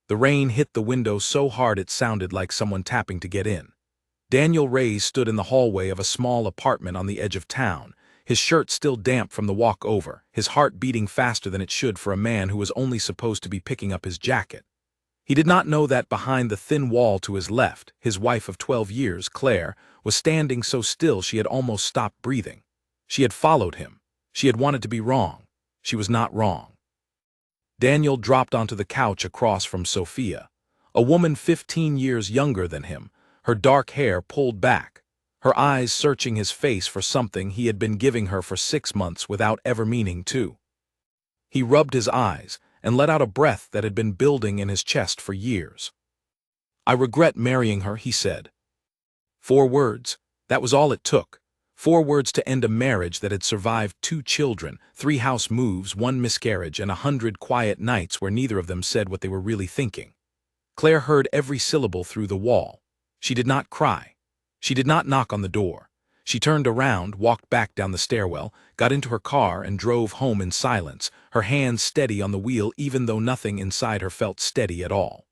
The rain hit the window so hard it sounded like someone tapping to get in. Daniel Reyes stood in the hallway of a small apartment on the edge of town, his shirt still damp from the walk over, his heart beating faster than it should for a man who was only supposed to be picking up his jacket. He did not know that behind the thin wall to his left, his wife of 12 years, Claire, was standing so still she had almost stopped breathing. She had followed him. She had wanted to be wrong. She was not wrong. Daniel dropped onto the couch across from Sophia, a woman 15 years younger than him, her dark hair pulled back, her eyes searching his face for something he had been giving her for 6 months without ever meaning to. He rubbed his eyes and let out a breath that had been building in his chest for years. "I regret marrying her," he said. 4 words. That was all it took. 4 words to end a marriage that had survived 2 children, 3 house moves, 1 miscarriage, and 100 quiet nights where neither of them said what they were really thinking. Claire heard every syllable through the wall. She did not cry. She did not knock on the door. She turned around, walked back down the stairwell, got into her car, and drove home in silence, her hands steady on the wheel even though nothing inside her felt steady at all.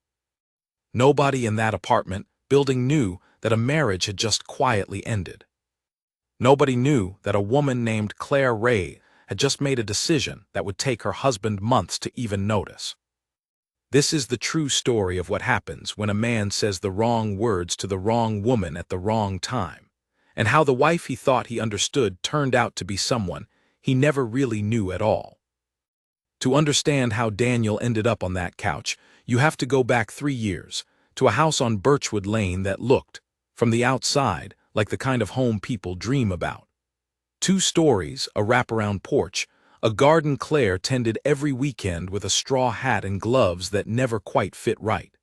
Nobody in that apartment building knew that a marriage had just quietly ended. Nobody knew that a woman named Claire Ray had just made a decision that would take her husband months to even notice. This is the true story of what happens when a man says the wrong words to the wrong woman at the wrong time, and how the wife he thought he understood turned out to be someone he never really knew at all. To understand how Daniel ended up on that couch, you have to go back 3 years, to a house on Birchwood Lane that looked, from the outside, like the kind of home people dream about. 2 stories, a wraparound porch, a garden Claire tended every weekend with a straw hat and gloves that never quite fit right.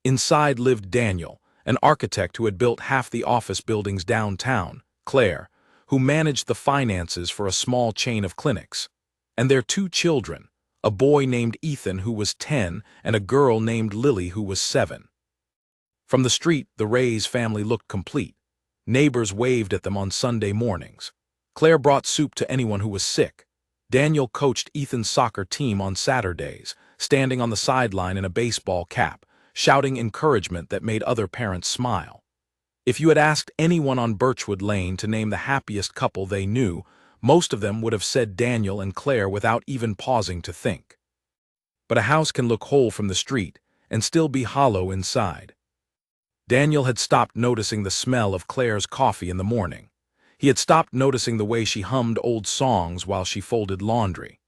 Inside lived Daniel, an architect who had built half the office buildings downtown, Claire, who managed the finances for a small chain of clinics, and their 2 children, a boy named Ethan who was 10 and a girl named Lily who was 7. From the street, the Reyes family looked complete. Neighbors waved at them on Sunday mornings. Claire brought soup to anyone who was sick. Daniel coached Ethan's soccer team on Saturdays, standing on the sideline in a baseball cap, shouting encouragement that made other parents smile. If you had asked anyone on Birchwood Lane to name the happiest couple they knew, most of them would have said Daniel and Claire without even pausing to think. But a house can look whole from the street and still be hollow inside. Daniel had stopped noticing the smell of Claire's coffee in the morning. He had stopped noticing the way she hummed old songs while she folded laundry.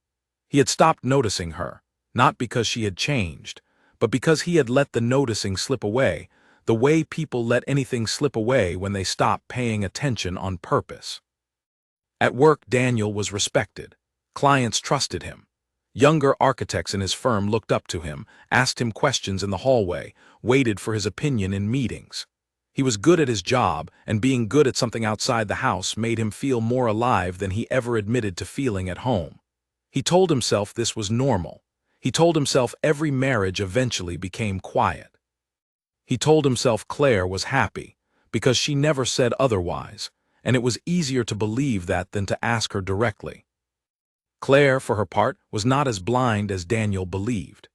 He had stopped noticing her, not because she had changed, but because he had let the noticing slip away, the way people let anything slip away when they stop paying attention on purpose. At work, Daniel was respected. Clients trusted him. Younger architects in his firm looked up to him, asked him questions in the hallway, waited for his opinion in meetings. He was good at his job, and being good at something outside the house made him feel more alive than he ever admitted to feeling at home. He told himself this was normal. He told himself every marriage eventually became quiet. He told himself Claire was happy, because she never said otherwise, and it was easier to believe that than to ask her directly. Claire, for her part, was not as blind as Daniel believed.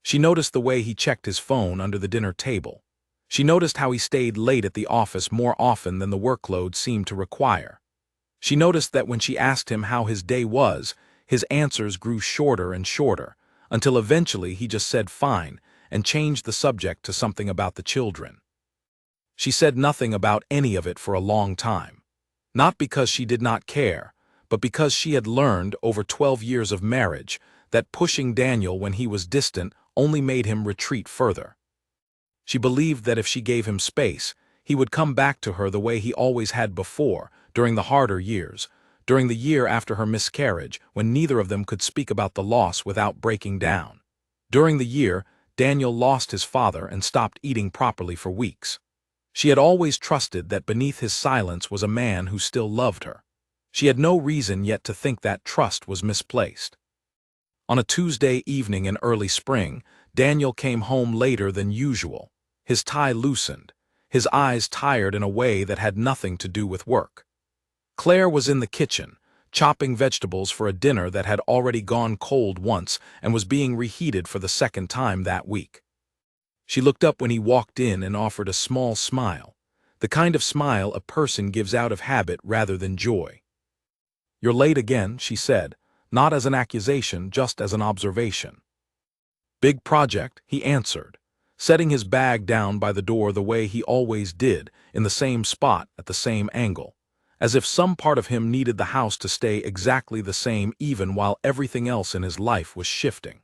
She noticed the way he checked his phone under the dinner table. She noticed how he stayed late at the office more often than the workload seemed to require. She noticed that when she asked him how his day was, his answers grew shorter and shorter, until eventually he just said fine and changed the subject to something about the children. She said nothing about any of it for a long time, not because she did not care, but because she had learned over 12 years of marriage that pushing Daniel when he was distant only made him retreat further. She believed that if she gave him space, he would come back to her the way he always had before, during the harder years, during the year after her miscarriage, when neither of them could speak about the loss without breaking down. During the year, Daniel lost his father and stopped eating properly for weeks. She had always trusted that beneath his silence was a man who still loved her. She had no reason yet to think that trust was misplaced. On a Tuesday evening in early spring, Daniel came home later than usual, his tie loosened, his eyes tired in a way that had nothing to do with work. Claire was in the kitchen, chopping vegetables for a dinner that had already gone cold once and was being reheated for the 2nd time that week. She looked up when he walked in and offered a small smile, the kind of smile a person gives out of habit rather than joy. "You're late again," she said, not as an accusation, just as an observation. "Big project," he answered, setting his bag down by the door the way he always did, in the same spot at the same angle, as if some part of him needed the house to stay exactly the same even while everything else in his life was shifting.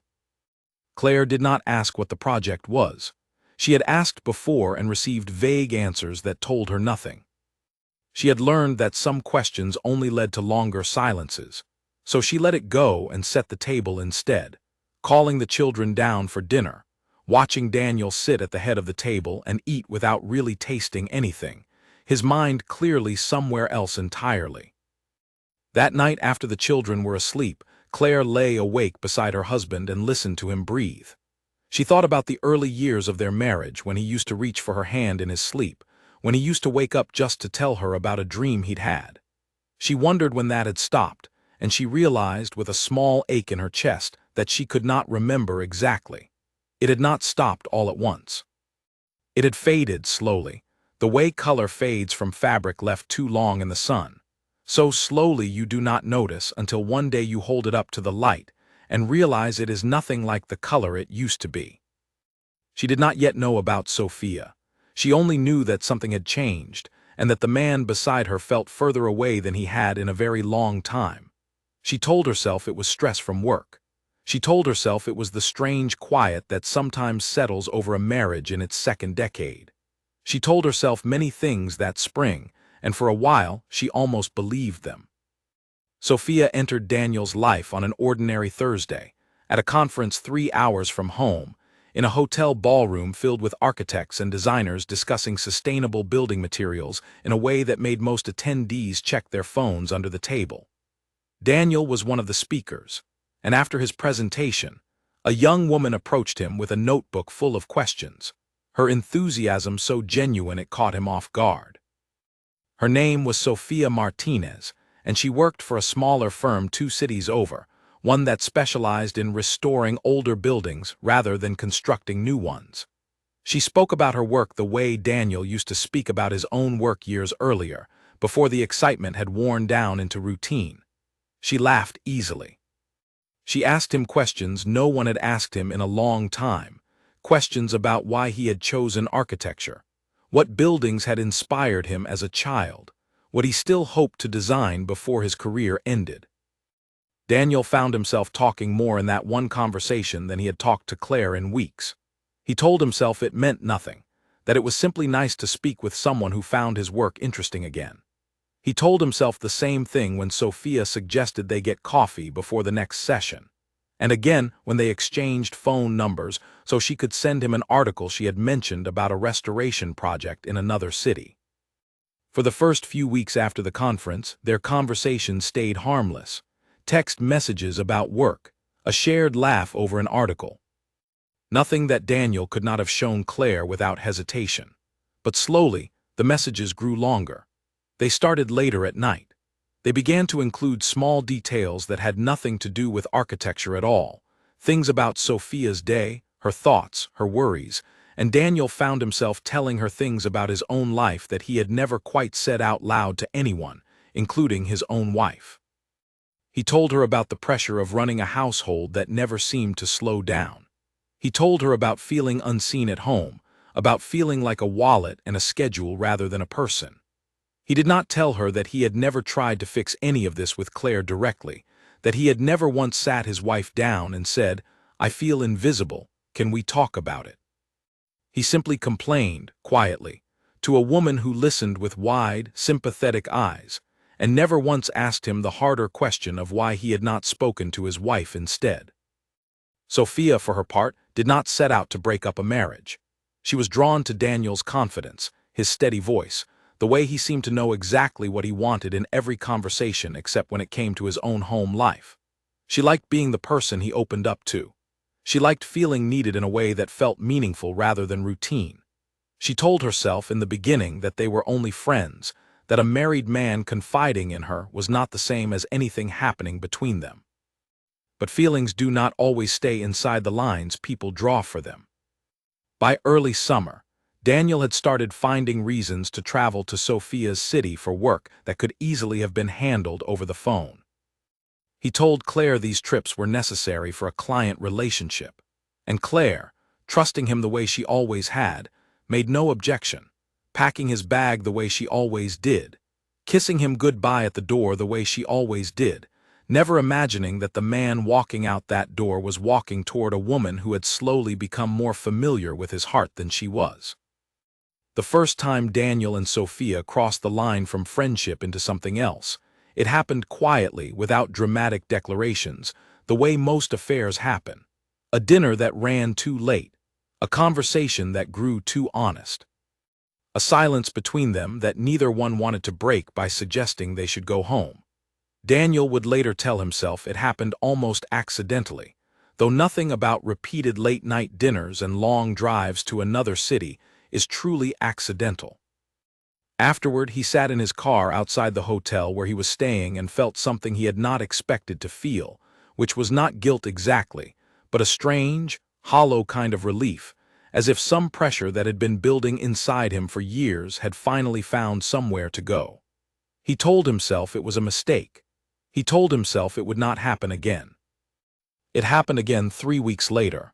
Claire did not ask what the project was. She had asked before and received vague answers that told her nothing. She had learned that some questions only led to longer silences, so she let it go and set the table instead, calling the children down for dinner, watching Daniel sit at the head of the table and eat without really tasting anything, his mind clearly somewhere else entirely. That night after the children were asleep, Claire lay awake beside her husband and listened to him breathe. She thought about the early years of their marriage when he used to reach for her hand in his sleep, when he used to wake up just to tell her about a dream he'd had. She wondered when that had stopped, and she realized with a small ache in her chest that she could not remember exactly. It had not stopped all at once. It had faded slowly, the way color fades from fabric left too long in the sun. So slowly you do not notice until one day you hold it up to the light and realize it is nothing like the color it used to be. She did not yet know about Sophia. She only knew that something had changed, and that the man beside her felt further away than he had in a very long time. She told herself it was stress from work. She told herself it was the strange quiet that sometimes settles over a marriage in its second decade. She told herself many things that spring, and for a while she almost believed them. Sophia entered Daniel's life on an ordinary Thursday, at a conference 3 hours from home, in a hotel ballroom filled with architects and designers discussing sustainable building materials in a way that made most attendees check their phones under the table. Daniel was one of the speakers, and after his presentation, a young woman approached him with a notebook full of questions, her enthusiasm so genuine it caught him off guard. Her name was Sophia Martinez, and she worked for a smaller firm 2 cities over, one that specialized in restoring older buildings rather than constructing new ones. She spoke about her work the way Daniel used to speak about his own work years earlier, before the excitement had worn down into routine. She laughed easily. She asked him questions no one had asked him in a long time, questions about why he had chosen architecture, what buildings had inspired him as a child, what he still hoped to design before his career ended. Daniel found himself talking more in that one conversation than he had talked to Claire in weeks. He told himself it meant nothing, that it was simply nice to speak with someone who found his work interesting again. He told himself the same thing when Sophia suggested they get coffee before the next session, and again when they exchanged phone numbers so she could send him an article she had mentioned about a restoration project in another city. For the first few weeks after the conference, their conversation stayed harmless. Text messages about work, a shared laugh over an article. Nothing that Daniel could not have shown Claire without hesitation. But slowly, the messages grew longer. They started later at night. They began to include small details that had nothing to do with architecture at all, things about Sophia's day, her thoughts, her worries, and Daniel found himself telling her things about his own life that he had never quite said out loud to anyone, including his own wife. He told her about the pressure of running a household that never seemed to slow down. He told her about feeling unseen at home, about feeling like a wallet and a schedule rather than a person. He did not tell her that he had never tried to fix any of this with Claire directly, that he had never once sat his wife down and said, "I feel invisible, can we talk about it?" He simply complained, quietly, to a woman who listened with wide, sympathetic eyes, and never once asked him the harder question of why he had not spoken to his wife instead. Sophia, for her part, did not set out to break up a marriage. She was drawn to Daniel's confidence, his steady voice, the way he seemed to know exactly what he wanted in every conversation except when it came to his own home life. She liked being the person he opened up to. She liked feeling needed in a way that felt meaningful rather than routine. She told herself in the beginning that they were only friends, that a married man confiding in her was not the same as anything happening between them. But feelings do not always stay inside the lines people draw for them. By early summer, Daniel had started finding reasons to travel to Sophia's city for work that could easily have been handled over the phone. He told Claire these trips were necessary for a client relationship, and Claire, trusting him the way she always had, made no objection, packing his bag the way she always did, kissing him goodbye at the door the way she always did, never imagining that the man walking out that door was walking toward a woman who had slowly become more familiar with his heart than she was. The first time Daniel and Sophia crossed the line from friendship into something else, it happened quietly, without dramatic declarations, the way most affairs happen. A dinner that ran too late, a conversation that grew too honest, a silence between them that neither one wanted to break by suggesting they should go home. Daniel would later tell himself it happened almost accidentally, though nothing about repeated late-night dinners and long drives to another city is truly accidental. Afterward, he sat in his car outside the hotel where he was staying and felt something he had not expected to feel, which was not guilt exactly, but a strange, hollow kind of relief, as if some pressure that had been building inside him for years had finally found somewhere to go. He told himself it was a mistake. He told himself it would not happen again. It happened again 3 weeks later.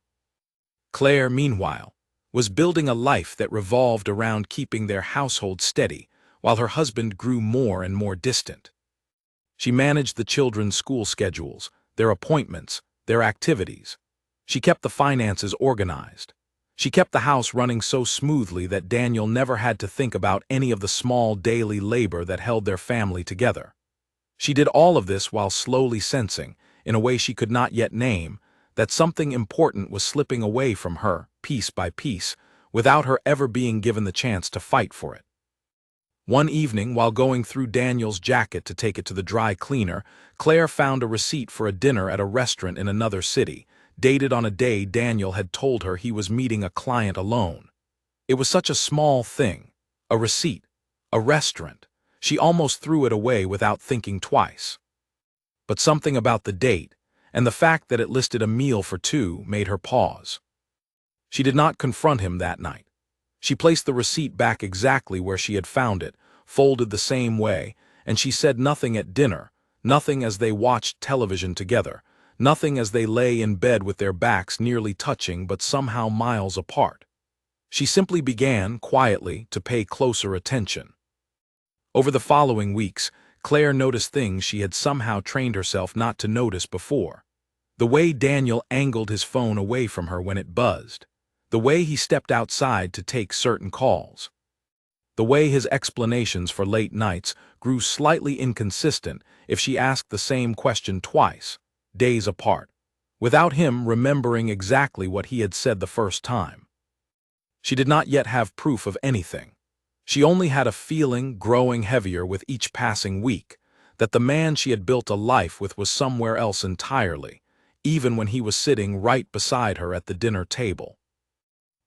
Claire, meanwhile, was building a life that revolved around keeping their household steady, while her husband grew more and more distant. She managed the children's school schedules, their appointments, their activities. She kept the finances organized. She kept the house running so smoothly that Daniel never had to think about any of the small daily labor that held their family together. She did all of this while slowly sensing, in a way she could not yet name, that something important was slipping away from her, piece by piece, without her ever being given the chance to fight for it. One evening, while going through Daniel's jacket to take it to the dry cleaner, Claire found a receipt for a dinner at a restaurant in another city, dated on a day Daniel had told her he was meeting a client alone. It was such a small thing, a receipt, a restaurant. She almost threw it away without thinking twice. But something about the date, and the fact that it listed a meal for two, made her pause. She did not confront him that night. She placed the receipt back exactly where she had found it, folded the same way, and she said nothing at dinner, nothing as they watched television together, nothing as they lay in bed with their backs nearly touching but somehow miles apart. She simply began, quietly, to pay closer attention. Over the following weeks, Claire noticed things she had somehow trained herself not to notice before. The way Daniel angled his phone away from her when it buzzed. The way he stepped outside to take certain calls. The way his explanations for late nights grew slightly inconsistent if she asked the same question twice, days apart, without him remembering exactly what he had said the first time. She did not yet have proof of anything. She only had a feeling, growing heavier with each passing week, that the man she had built a life with was somewhere else entirely, even when he was sitting right beside her at the dinner table.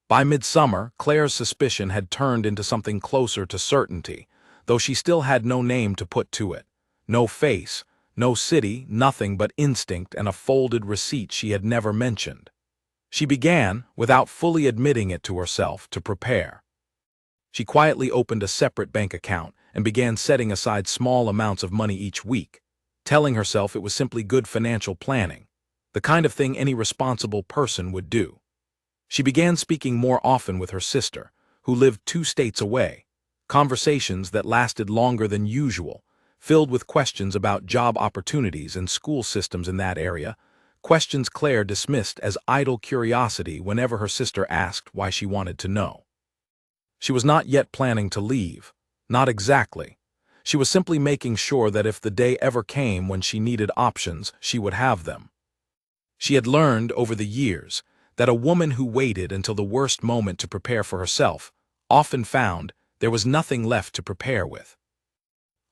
By midsummer, Claire's suspicion had turned into something closer to certainty, though she still had no name to put to it, no face, no city, nothing but instinct and a folded receipt she had never mentioned. She began, without fully admitting it to herself, to prepare. She quietly opened a separate bank account and began setting aside small amounts of money each week, telling herself it was simply good financial planning, the kind of thing any responsible person would do. She began speaking more often with her sister, who lived 2 states away, conversations that lasted longer than usual, filled with questions about job opportunities and school systems in that area, questions Claire dismissed as idle curiosity whenever her sister asked why she wanted to know. She was not yet planning to leave, not exactly. She was simply making sure that if the day ever came when she needed options, she would have them. She had learned over the years that a woman who waited until the worst moment to prepare for herself often found there was nothing left to prepare with.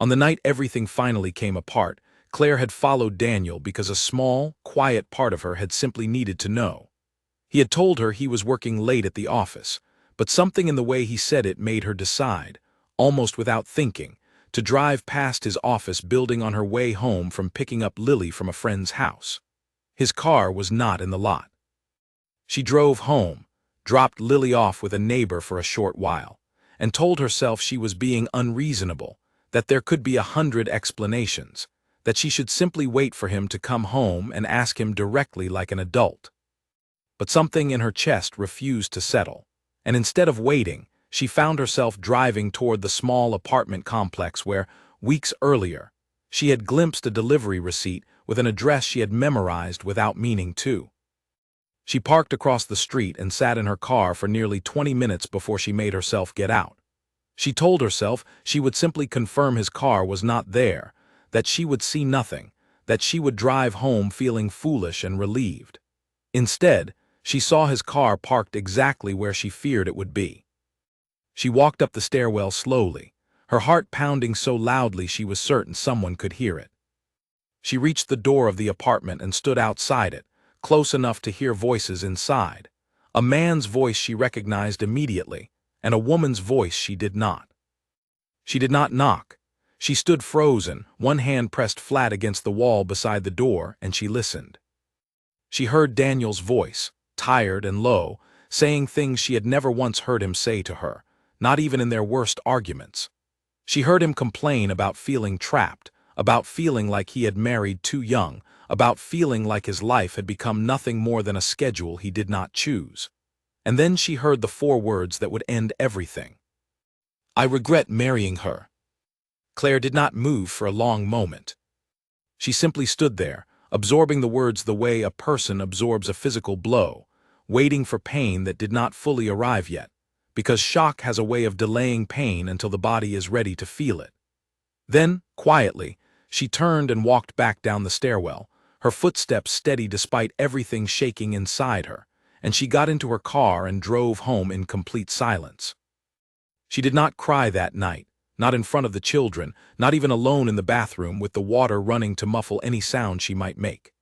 On the night everything finally came apart, Claire had followed Daniel because a small, quiet part of her had simply needed to know. He had told her he was working late at the office, but something in the way he said it made her decide, almost without thinking, to drive past his office building on her way home from picking up Lily from a friend's house. His car was not in the lot. She drove home, dropped Lily off with a neighbor for a short while, and told herself she was being unreasonable, that there could be 100 explanations, that she should simply wait for him to come home and ask him directly like an adult. But something in her chest refused to settle, and instead of waiting, she found herself driving toward the small apartment complex where, weeks earlier, she had glimpsed a delivery receipt with an address she had memorized without meaning to. She parked across the street and sat in her car for nearly 20 minutes before she made herself get out. She told herself she would simply confirm his car was not there, that she would see nothing, that she would drive home feeling foolish and relieved. Instead, she saw his car parked exactly where she feared it would be. She walked up the stairwell slowly, her heart pounding so loudly she was certain someone could hear it. She reached the door of the apartment and stood outside it, close enough to hear voices inside. A man's voice she recognized immediately, and a woman's voice she did not. She did not knock. She stood frozen, one hand pressed flat against the wall beside the door, and she listened. She heard Daniel's voice, tired and low, saying things she had never once heard him say to her, not even in their worst arguments. She heard him complain about feeling trapped, about feeling like he had married too young, about feeling like his life had become nothing more than a schedule he did not choose. And then she heard the 4 words that would end everything. "I regret marrying her." Claire did not move for a long moment. She simply stood there, absorbing the words the way a person absorbs a physical blow, waiting for pain that did not fully arrive yet, because shock has a way of delaying pain until the body is ready to feel it. Then, quietly, she turned and walked back down the stairwell, her footsteps steady despite everything shaking inside her, and she got into her car and drove home in complete silence. She did not cry that night, not in front of the children, not even alone in the bathroom with the water running to muffle any sound she might make.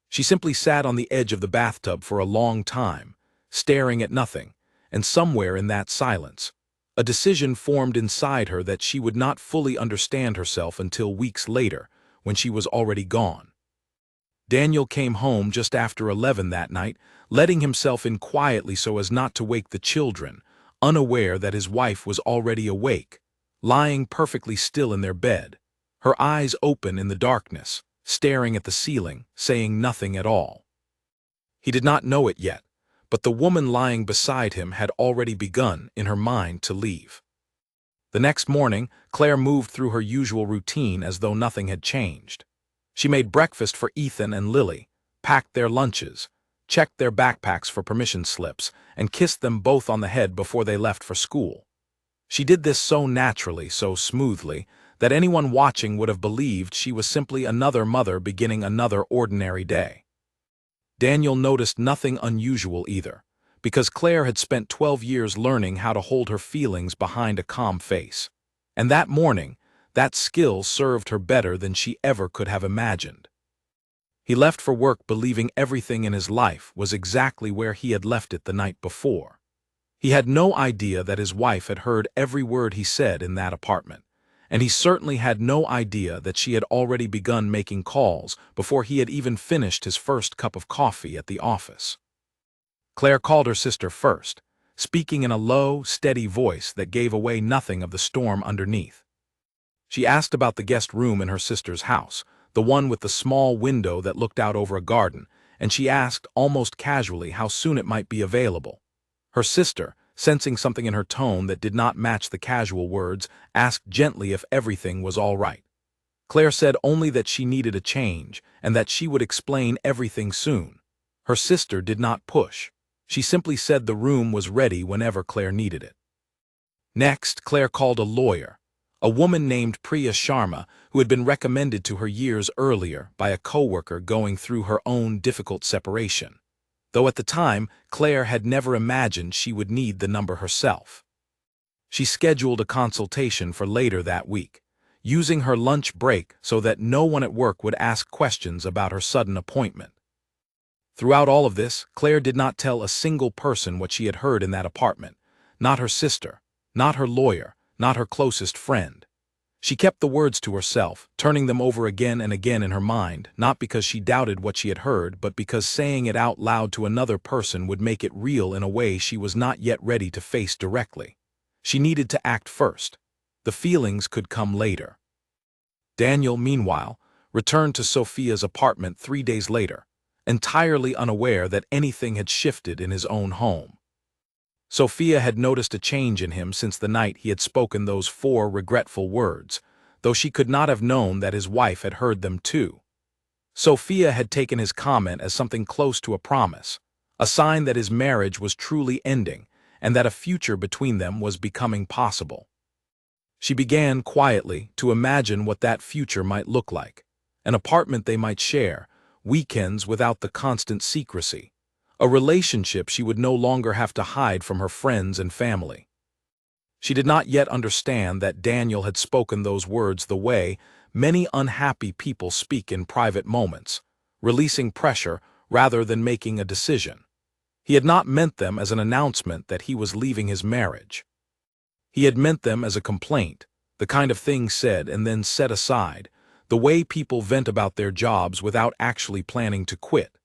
She simply sat on the edge of the bathtub for a long time, staring at nothing, and somewhere in that silence, a decision formed inside her that she would not fully understand herself until weeks later, when she was already gone. Daniel came home just after 11 that night, letting himself in quietly so as not to wake the children, unaware that his wife was already awake, lying perfectly still in their bed, her eyes open in the darkness, staring at the ceiling, saying nothing at all. He did not know it yet, but the woman lying beside him had already begun, in her mind, to leave. The next morning, Claire moved through her usual routine as though nothing had changed. She made breakfast for Ethan and Lily, packed their lunches, checked their backpacks for permission slips, and kissed them both on the head before they left for school. She did this so naturally, so smoothly, that anyone watching would have believed she was simply another mother beginning another ordinary day. Daniel noticed nothing unusual either, because Claire had spent 12 years learning how to hold her feelings behind a calm face. And that morning, that skill served her better than she ever could have imagined. He left for work believing everything in his life was exactly where he had left it the night before. He had no idea that his wife had heard every word he said in that apartment, and he certainly had no idea that she had already begun making calls before he had even finished his first cup of coffee at the office. Claire called her sister first, speaking in a low, steady voice that gave away nothing of the storm underneath. She asked about the guest room in her sister's house, the one with the small window that looked out over a garden, and she asked almost casually how soon it might be available. Her sister, sensing something in her tone that did not match the casual words, asked gently if everything was all right. Claire said only that she needed a change, and that she would explain everything soon. Her sister did not push. She simply said the room was ready whenever Claire needed it. Next, Claire called a lawyer, a woman named Priya Sharma, who had been recommended to her years earlier by a coworker going through her own difficult separation, though at the time Claire had never imagined she would need the number herself. She scheduled a consultation for later that week, using her lunch break so that no one at work would ask questions about her sudden appointment. Throughout all of this, Claire did not tell a single person what she had heard in that apartment, not her sister, not her lawyer, not her closest friend. She kept the words to herself, turning them over again and again in her mind, not because she doubted what she had heard, but because saying it out loud to another person would make it real in a way she was not yet ready to face directly. She needed to act first. The feelings could come later. Daniel, meanwhile, returned to Sophia's apartment 3 days later, entirely unaware that anything had shifted in his own home. Sophia had noticed a change in him since the night he had spoken those 4 regretful words, though she could not have known that his wife had heard them too. Sophia had taken his comment as something close to a promise, a sign that his marriage was truly ending and that a future between them was becoming possible. She began, quietly, to imagine what that future might look like: an apartment they might share, weekends without the constant secrecy, a relationship she would no longer have to hide from her friends and family. She did not yet understand that Daniel had spoken those words the way many unhappy people speak in private moments, releasing pressure rather than making a decision. He had not meant them as an announcement that he was leaving his marriage. He had meant them as a complaint, the kind of thing said and then set aside, the way people vent about their jobs without actually planning to quit.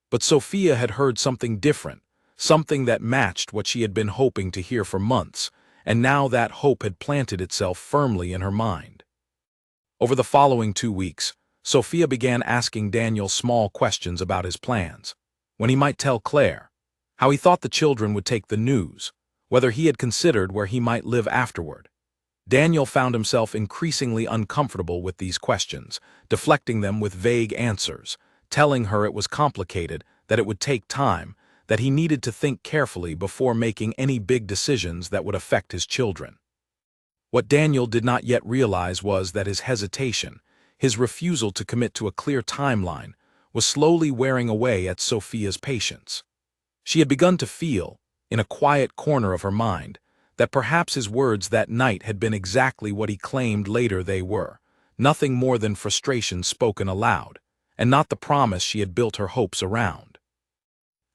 But Sophia had heard something different, something that matched what she had been hoping to hear for months, and now that hope had planted itself firmly in her mind. Over the following 2 weeks, Sophia began asking Daniel small questions about his plans: when he might tell Claire, how he thought the children would take the news, whether he had considered where he might live afterward. Daniel found himself increasingly uncomfortable with these questions, deflecting them with vague answers, telling her it was complicated, that it would take time, that he needed to think carefully before making any big decisions that would affect his children. What Daniel did not yet realize was that his hesitation, his refusal to commit to a clear timeline, was slowly wearing away at Sophia's patience. She had begun to feel, in a quiet corner of her mind, that perhaps his words that night had been exactly what he claimed later they were, nothing more than frustration spoken aloud, and not the promise she had built her hopes around.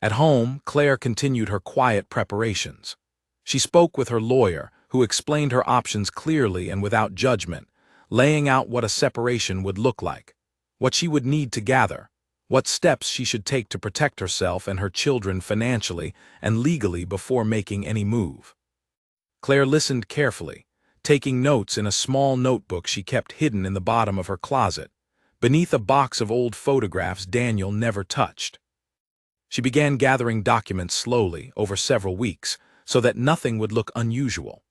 At home, Claire continued her quiet preparations. She spoke with her lawyer, who explained her options clearly and without judgment, laying out what a separation would look like, what she would need to gather, what steps she should take to protect herself and her children financially and legally before making any move. Claire listened carefully, taking notes in a small notebook she kept hidden in the bottom of her closet, beneath a box of old photographs Daniel never touched. She began gathering documents slowly over several weeks so that nothing would look unusual: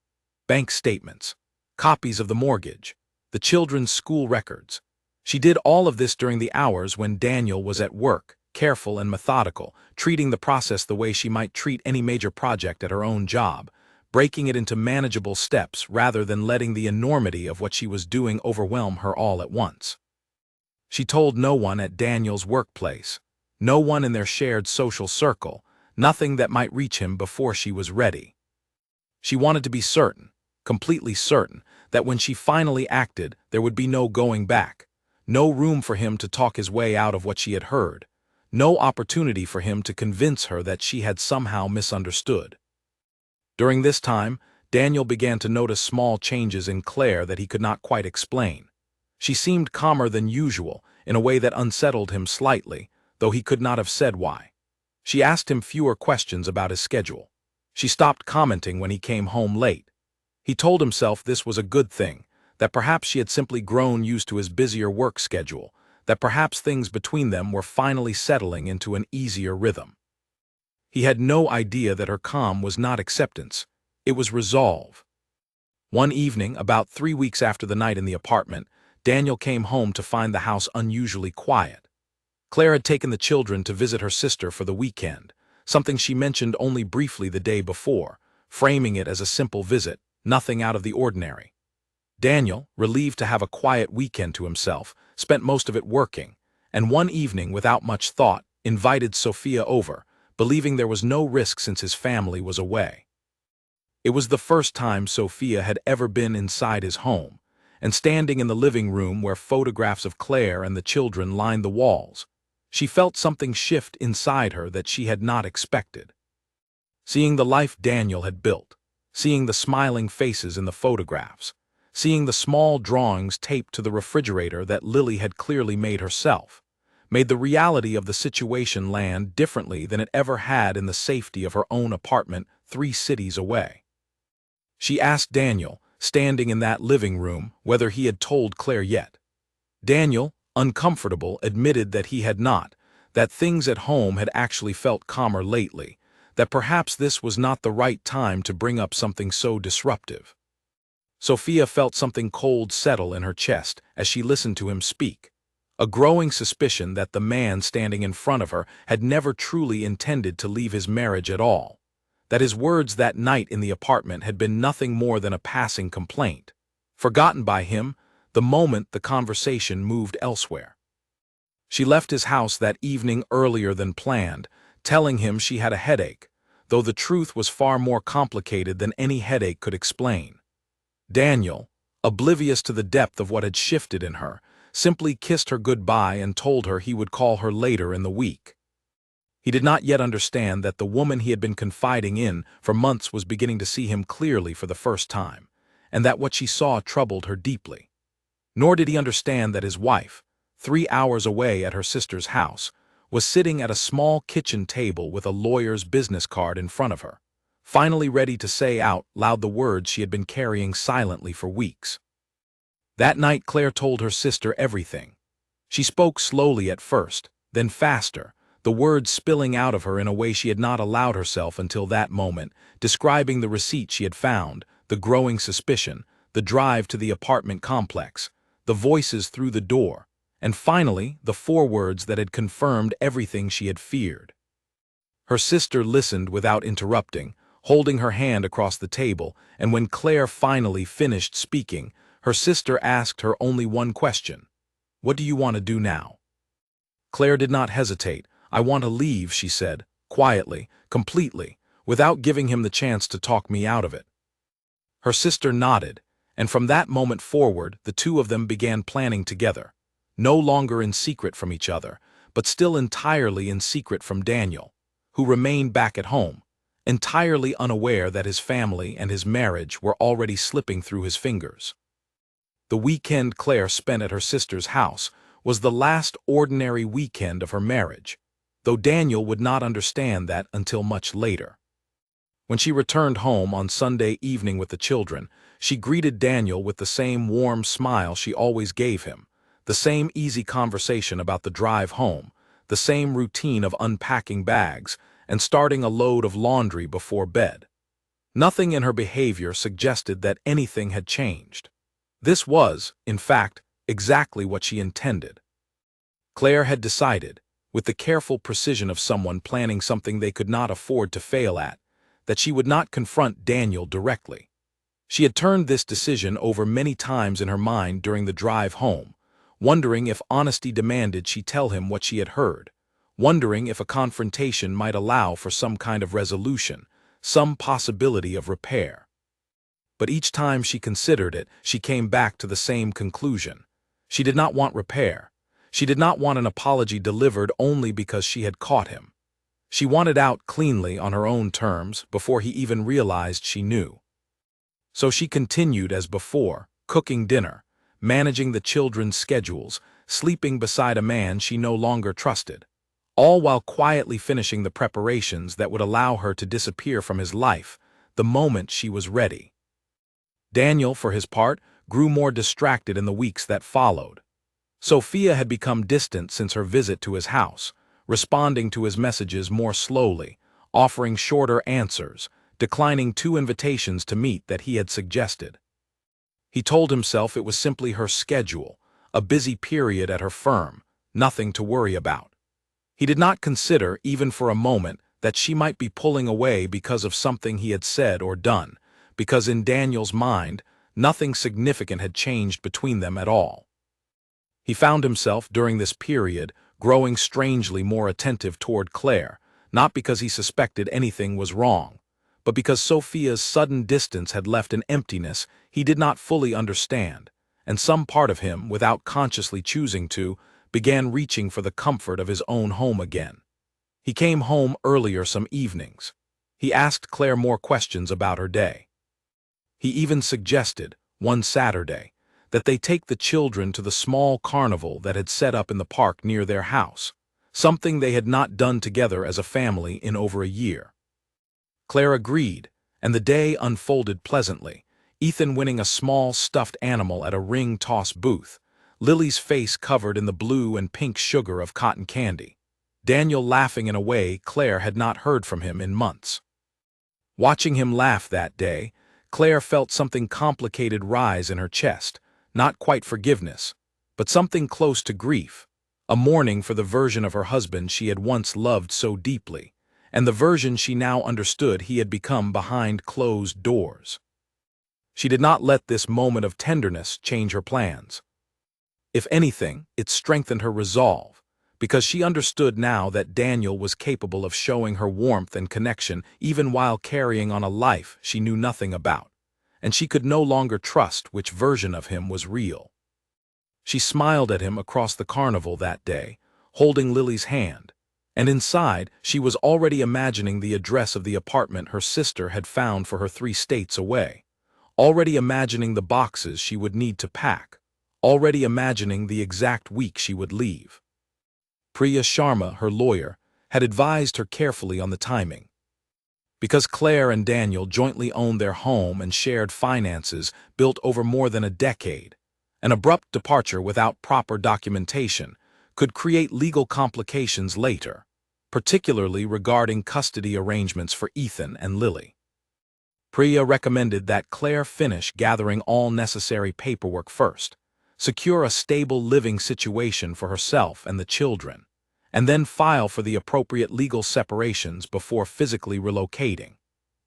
bank statements, copies of the mortgage, the children's school records. She did all of this during the hours when Daniel was at work, careful and methodical, treating the process the way she might treat any major project at her own job, breaking it into manageable steps rather than letting the enormity of what she was doing overwhelm her all at once. She told no one at Daniel's workplace, no one in their shared social circle, nothing that might reach him before she was ready. She wanted to be certain, completely certain, that when she finally acted, there would be no going back, no room for him to talk his way out of what she had heard, no opportunity for him to convince her that she had somehow misunderstood. During this time, Daniel began to notice small changes in Claire that he could not quite explain. She seemed calmer than usual, in a way that unsettled him slightly, though he could not have said why. She asked him fewer questions about his schedule. She stopped commenting when he came home late. He told himself this was a good thing, that perhaps she had simply grown used to his busier work schedule, that perhaps things between them were finally settling into an easier rhythm. He had no idea that her calm was not acceptance, it was resolve. One evening, about 3 weeks after the night in the apartment, Daniel came home to find the house unusually quiet. Claire had taken the children to visit her sister for the weekend, something she mentioned only briefly the day before, framing it as a simple visit, nothing out of the ordinary. Daniel, relieved to have a quiet weekend to himself, spent most of it working, and one evening, without much thought, invited Sophia over, believing there was no risk since his family was away. It was the first time Sophia had ever been inside his home, and standing in the living room where photographs of Claire and the children lined the walls, she felt something shift inside her that she had not expected. Seeing the life Daniel had built, seeing the smiling faces in the photographs, Seeing the small drawings taped to the refrigerator that Lily had clearly made herself, made the reality of the situation land differently than it ever had in the safety of her own apartment 3 cities away. She asked Daniel, standing in that living room, whether he had told Claire yet. Daniel, uncomfortable, admitted that he had not, that things at home had actually felt calmer lately, that perhaps this was not the right time to bring up something so disruptive. Sophia felt something cold settle in her chest as she listened to him speak, a growing suspicion that the man standing in front of her had never truly intended to leave his marriage at all, that his words that night in the apartment had been nothing more than a passing complaint, forgotten by him the moment the conversation moved elsewhere. She left his house that evening earlier than planned, telling him she had a headache, though the truth was far more complicated than any headache could explain. Daniel, oblivious to the depth of what had shifted in her, simply kissed her goodbye and told her he would call her later in the week. He did not yet understand that the woman he had been confiding in for months was beginning to see him clearly for the first time, and that what she saw troubled her deeply. Nor did he understand that his wife, 3 hours away at her sister's house, was sitting at a small kitchen table with a lawyer's business card in front of her, finally ready to say out loud the words she had been carrying silently for weeks. That night Claire told her sister everything. She spoke slowly at first, then faster, the words spilling out of her in a way she had not allowed herself until that moment, describing the receipt she had found, the growing suspicion, the drive to the apartment complex, the voices through the door, and finally the 4 words that had confirmed everything she had feared. Her sister listened without interrupting, holding her hand across the table, and when Claire finally finished speaking, her sister asked her only one question. "What do you want to do now?" Claire did not hesitate. "I want to leave," she said, quietly, completely, without giving him the chance to talk me out of it. Her sister nodded, and from that moment forward the two of them began planning together, no longer in secret from each other, but still entirely in secret from Daniel, who remained back at home, entirely unaware that his family and his marriage were already slipping through his fingers. The weekend Claire spent at her sister's house was the last ordinary weekend of her marriage, though Daniel would not understand that until much later. When she returned home on Sunday evening with the children, she greeted Daniel with the same warm smile she always gave him, the same easy conversation about the drive home, the same routine of unpacking bags and starting a load of laundry before bed. Nothing in her behavior suggested that anything had changed. This was, in fact, exactly what she intended. Claire had decided, with the careful precision of someone planning something they could not afford to fail at, that she would not confront Daniel directly. She had turned this decision over many times in her mind during the drive home, wondering if honesty demanded she tell him what she had heard, wondering if a confrontation might allow for some kind of resolution, some possibility of repair. But each time she considered it, she came back to the same conclusion. She did not want repair. She did not want an apology delivered only because she had caught him. She wanted out cleanly on her own terms before he even realized she knew. So she continued as before, cooking dinner, managing the children's schedules, sleeping beside a man she no longer trusted, all while quietly finishing the preparations that would allow her to disappear from his life the moment she was ready. Daniel, for his part, grew more distracted in the weeks that followed. Sophia had become distant since her visit to his house, responding to his messages more slowly, offering shorter answers, declining 2 invitations to meet that he had suggested. He told himself it was simply her schedule, a busy period at her firm, nothing to worry about. He did not consider, even for a moment, that she might be pulling away because of something he had said or done, because in Daniel's mind, nothing significant had changed between them at all. He found himself, during this period, growing strangely more attentive toward Claire, not because he suspected anything was wrong, but because Sophia's sudden distance had left an emptiness he did not fully understand, and some part of him, without consciously choosing to, began reaching for the comfort of his own home again. He came home earlier some evenings. He asked Claire more questions about her day. He even suggested, one Saturday, that they take the children to the small carnival that had set up in the park near their house, something they had not done together as a family in over a year. Claire agreed, and the day unfolded pleasantly, Ethan winning a small stuffed animal at a ring toss booth, Lily's face covered in the blue and pink sugar of cotton candy, Daniel laughing in a way Claire had not heard from him in months. Watching him laugh that day, Claire felt something complicated rise in her chest, not quite forgiveness, but something close to grief, a mourning for the version of her husband she had once loved so deeply, and the version she now understood he had become behind closed doors. She did not let this moment of tenderness change her plans. If anything, it strengthened her resolve, because she understood now that Daniel was capable of showing her warmth and connection even while carrying on a life she knew nothing about, and she could no longer trust which version of him was real. She smiled at him across the carnival that day, holding Lily's hand, and inside she was already imagining the address of the apartment her sister had found for her 3 states away, already imagining the boxes she would need to pack, already imagining the exact week she would leave. Priya Sharma, her lawyer, had advised her carefully on the timing. Because Claire and Daniel jointly owned their home and shared finances built over more than a decade, an abrupt departure without proper documentation could create legal complications later, particularly regarding custody arrangements for Ethan and Lily. Priya recommended that Claire finish gathering all necessary paperwork first, secure a stable living situation for herself and the children, and then file for the appropriate legal separations before physically relocating,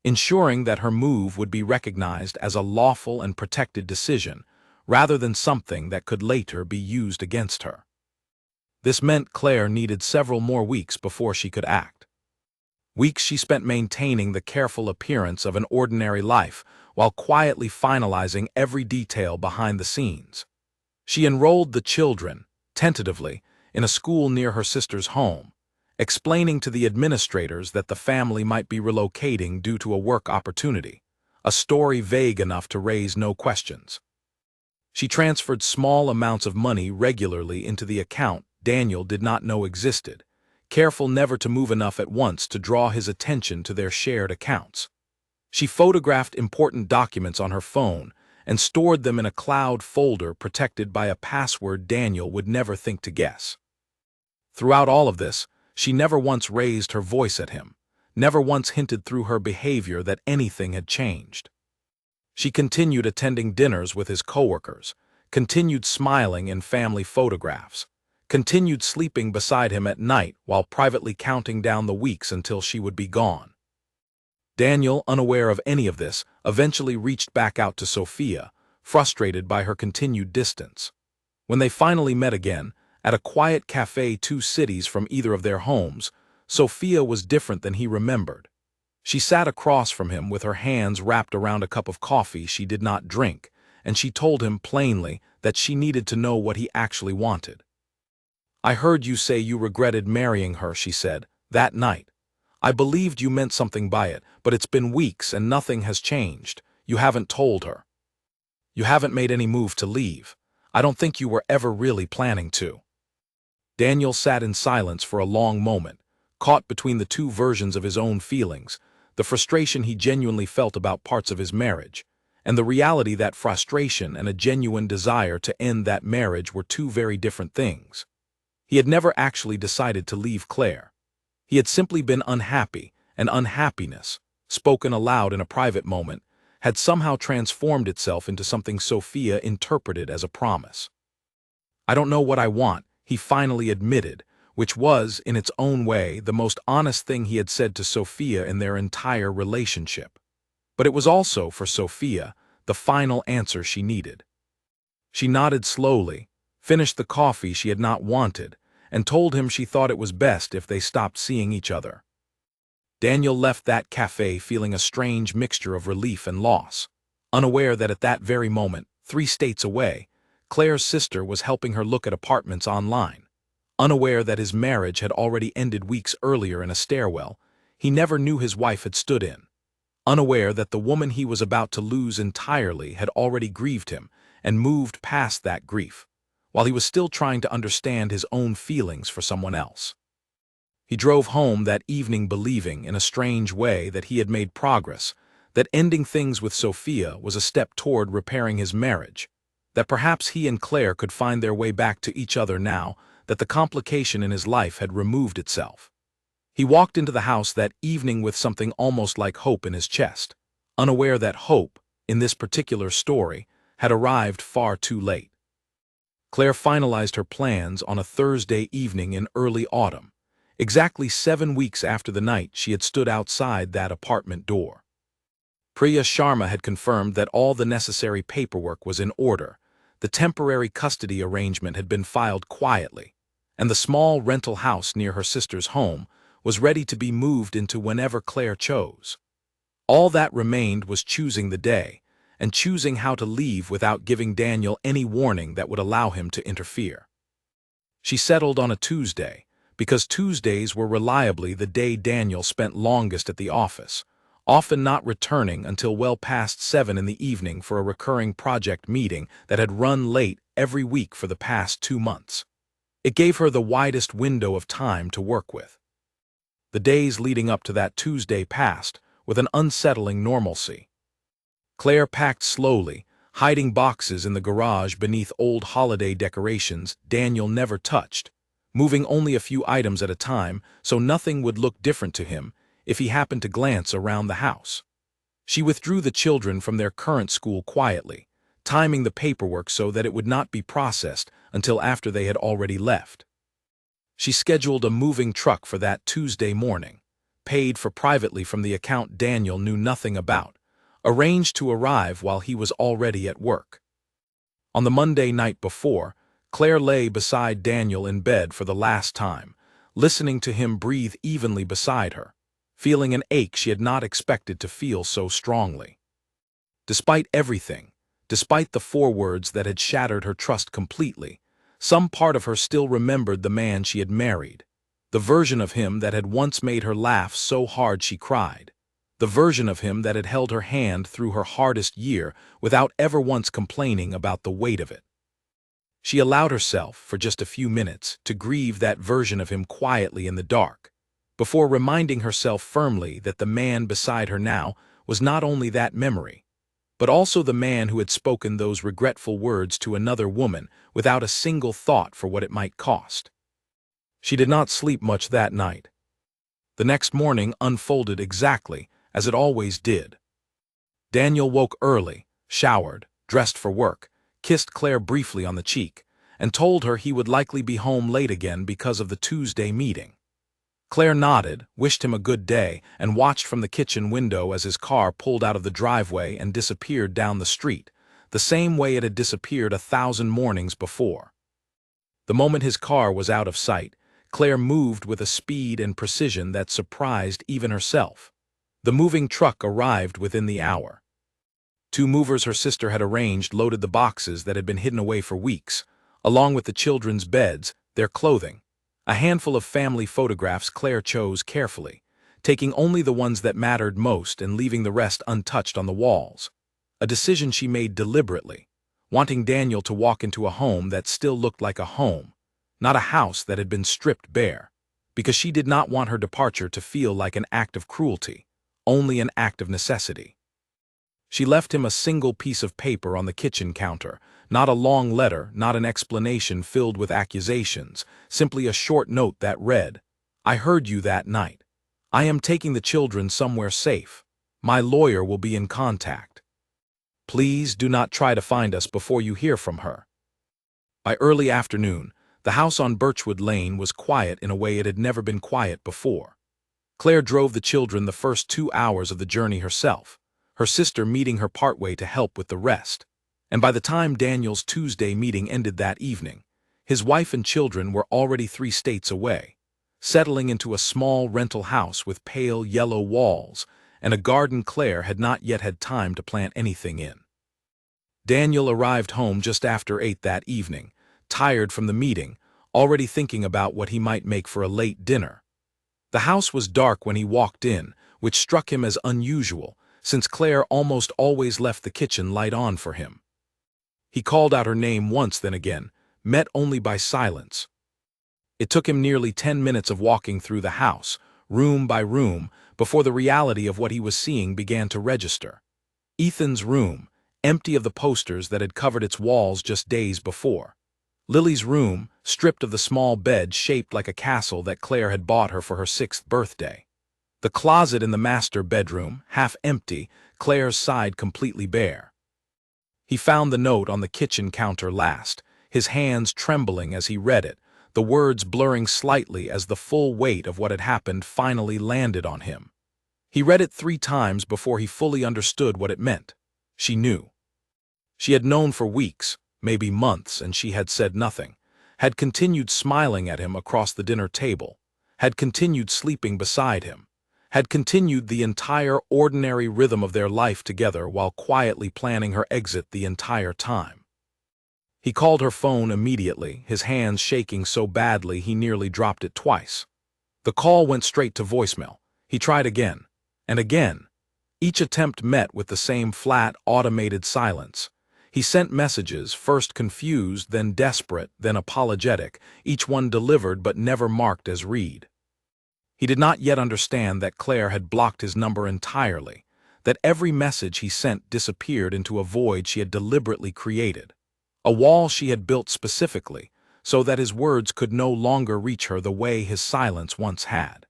ensuring that her move would be recognized as a lawful and protected decision rather than something that could later be used against her. This meant Claire needed several more weeks before she could act. Weeks she spent maintaining the careful appearance of an ordinary life while quietly finalizing every detail behind the scenes. She enrolled the children, tentatively, in a school near her sister's home, explaining to the administrators that the family might be relocating due to a work opportunity, a story vague enough to raise no questions. She transferred small amounts of money regularly into the account Daniel did not know existed, careful never to move enough at once to draw his attention to their shared accounts. She photographed important documents on her phone and stored them in a cloud folder protected by a password Daniel would never think to guess. Throughout all of this, she never once raised her voice at him, never once hinted through her behavior that anything had changed. She continued attending dinners with his coworkers, continued smiling in family photographs, continued sleeping beside him at night while privately counting down the weeks until she would be gone. Daniel, unaware of any of this, eventually reached back out to Sophia, frustrated by her continued distance. When they finally met again, at a quiet cafe 2 cities from either of their homes, Sophia was different than he remembered. She sat across from him with her hands wrapped around a cup of coffee she did not drink, and she told him plainly that she needed to know what he actually wanted. "I heard you say you regretted marrying her," she said, "that night. I believed you meant something by it, but it's been weeks and nothing has changed. You haven't told her. You haven't made any move to leave. I don't think you were ever really planning to." Daniel sat in silence for a long moment, caught between the 2 versions of his own feelings, the frustration he genuinely felt about parts of his marriage, and the reality that frustration and a genuine desire to end that marriage were 2 very different things. He had never actually decided to leave Claire. He had simply been unhappy, and unhappiness, spoken aloud in a private moment, had somehow transformed itself into something Sophia interpreted as a promise. "I don't know what I want," he finally admitted, which was, in its own way, the most honest thing he had said to Sophia in their entire relationship. But it was also, for Sophia, the final answer she needed. She nodded slowly, finished the coffee she had not wanted, and told him she thought it was best if they stopped seeing each other. Daniel left that cafe feeling a strange mixture of relief and loss, unaware that at that very moment, 3 states away, Claire's sister was helping her look at apartments online. Unaware that his marriage had already ended weeks earlier in a stairwell he never knew his wife had stood in. unaware that the woman he was about to lose entirely had already grieved him and moved past that grief, while he was still trying to understand his own feelings for someone else. He drove home that evening believing, in a strange way, that he had made progress, that ending things with Sophia was a step toward repairing his marriage, that perhaps he and Claire could find their way back to each other now that the complication in his life had removed itself. He walked into the house that evening with something almost like hope in his chest, unaware that hope, in this particular story, had arrived far too late. Claire finalized her plans on a Thursday evening in early autumn, exactly 7 weeks after the night she had stood outside that apartment door. Priya Sharma had confirmed that all the necessary paperwork was in order, the temporary custody arrangement had been filed quietly, and the small rental house near her sister's home was ready to be moved into whenever Claire chose. All that remained was choosing the day, and choosing how to leave without giving Daniel any warning that would allow him to interfere. She settled on a Tuesday, because Tuesdays were reliably the day Daniel spent longest at the office, often not returning until well past 7 in the evening for a recurring project meeting that had run late every week for the past 2 months. It gave her the widest window of time to work with. The days leading up to that Tuesday passed with an unsettling normalcy. Claire packed slowly, hiding boxes in the garage beneath old holiday decorations Daniel never touched, moving only a few items at a time so nothing would look different to him if he happened to glance around the house. She withdrew the children from their current school quietly, timing the paperwork so that it would not be processed until after they had already left. She scheduled a moving truck for that Tuesday morning, paid for privately from the account Daniel knew nothing about, arranged to arrive while he was already at work. On the Monday night before, Claire lay beside Daniel in bed for the last time, listening to him breathe evenly beside her, feeling an ache she had not expected to feel so strongly. Despite everything, despite the forewords that had shattered her trust completely, some part of her still remembered the man she had married, the version of him that had once made her laugh so hard she cried, the version of him that had held her hand through her hardest year without ever once complaining about the weight of it. She allowed herself, for just a few minutes, to grieve that version of him quietly in the dark, before reminding herself firmly that the man beside her now was not only that memory, but also the man who had spoken those regretful words to another woman without a single thought for what it might cost. She did not sleep much that night. The next morning unfolded exactly as it always did. Daniel woke early, showered, dressed for work, kissed Claire briefly on the cheek, and told her he would likely be home late again because of the Tuesday meeting. Claire nodded, wished him a good day, and watched from the kitchen window as his car pulled out of the driveway and disappeared down the street, the same way it had disappeared 1,000 mornings before. The moment his car was out of sight, Claire moved with a speed and precision that surprised even herself. The moving truck arrived within the hour. 2 movers her sister had arranged loaded the boxes that had been hidden away for weeks, along with the children's beds, their clothing. A handful of family photographs Claire chose carefully, taking only the ones that mattered most and leaving the rest untouched on the walls. A decision she made deliberately, wanting Daniel to walk into a home that still looked like a home, not a house that had been stripped bare, because she did not want her departure to feel like an act of cruelty, only an act of necessity. She left him a single piece of paper on the kitchen counter, not a long letter, not an explanation filled with accusations, simply a short note that read, "I heard you that night. I am taking the children somewhere safe. My lawyer will be in contact. Please do not try to find us before you hear from her." By early afternoon, the house on Birchwood Lane was quiet in a way it had never been quiet before. Claire drove the children the first 2 hours of the journey herself, her sister meeting her partway to help with the rest. And by the time Daniel's Tuesday meeting ended that evening, his wife and children were already 3 states away, settling into a small rental house with pale yellow walls and a garden Claire had not yet had time to plant anything in. Daniel arrived home just after 8 that evening, tired from the meeting, already thinking about what he might make for a late dinner. The house was dark when he walked in, which struck him as unusual, since Claire almost always left the kitchen light on for him. He called out her name once then again, met only by silence. It took him nearly 10 minutes of walking through the house, room by room, before the reality of what he was seeing began to register. Ethan's room, empty of the posters that had covered its walls just days before. Lily's room, stripped of the small bed shaped like a castle that Claire had bought her for her 6th birthday. The closet in the master bedroom, half empty, Claire's side completely bare. He found the note on the kitchen counter last, his hands trembling as he read it, the words blurring slightly as the full weight of what had happened finally landed on him. He read it 3 times before he fully understood what it meant. She knew. She had known for weeks, maybe months, and she had said nothing, had continued smiling at him across the dinner table, had continued sleeping beside him, had continued the entire ordinary rhythm of their life together while quietly planning her exit the entire time. He called her phone immediately, his hands shaking so badly he nearly dropped it twice. The call went straight to voicemail. He tried again, and again. Each attempt met with the same flat, automated silence. He sent messages, first confused, then desperate, then apologetic, each one delivered but never marked as read. He did not yet understand that Claire had blocked his number entirely, that every message he sent disappeared into a void she had deliberately created, a wall she had built specifically, so that his words could no longer reach her the way his silence once had.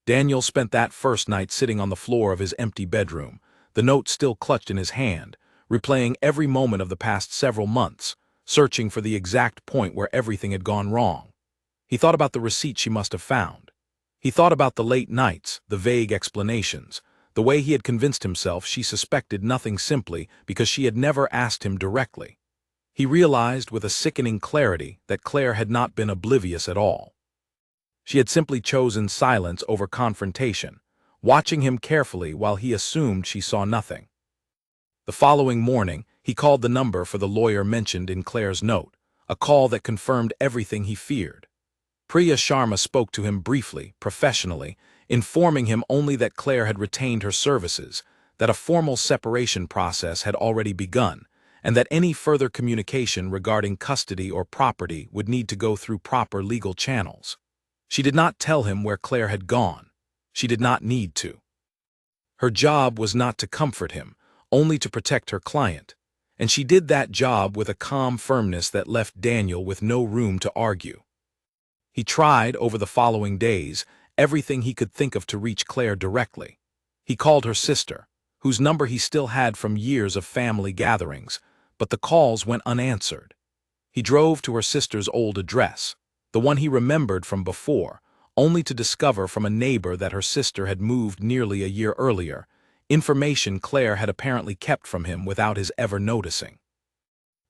Daniel spent that first night sitting on the floor of his empty bedroom, the note still clutched in his hand, replaying every moment of the past several months, searching for the exact point where everything had gone wrong. He thought about the receipt she must have found. He thought about the late nights, the vague explanations, the way he had convinced himself she suspected nothing simply because she had never asked him directly. He realized with a sickening clarity that Claire had not been oblivious at all. She had simply chosen silence over confrontation, watching him carefully while he assumed she saw nothing. The following morning, he called the number for the lawyer mentioned in Claire's note, a call that confirmed everything he feared. Priya Sharma spoke to him briefly, professionally, informing him only that Claire had retained her services, that a formal separation process had already begun, and that any further communication regarding custody or property would need to go through proper legal channels. She did not tell him where Claire had gone. She did not need to. Her job was not to comfort him, only to protect her client, and she did that job with a calm firmness that left Daniel with no room to argue. He tried, over the following days, everything he could think of to reach Claire directly. He called her sister, whose number he still had from years of family gatherings, but the calls went unanswered. He drove to her sister's old address, the one he remembered from before, only to discover from a neighbor that her sister had moved nearly a year earlier, information Claire had apparently kept from him without his ever noticing.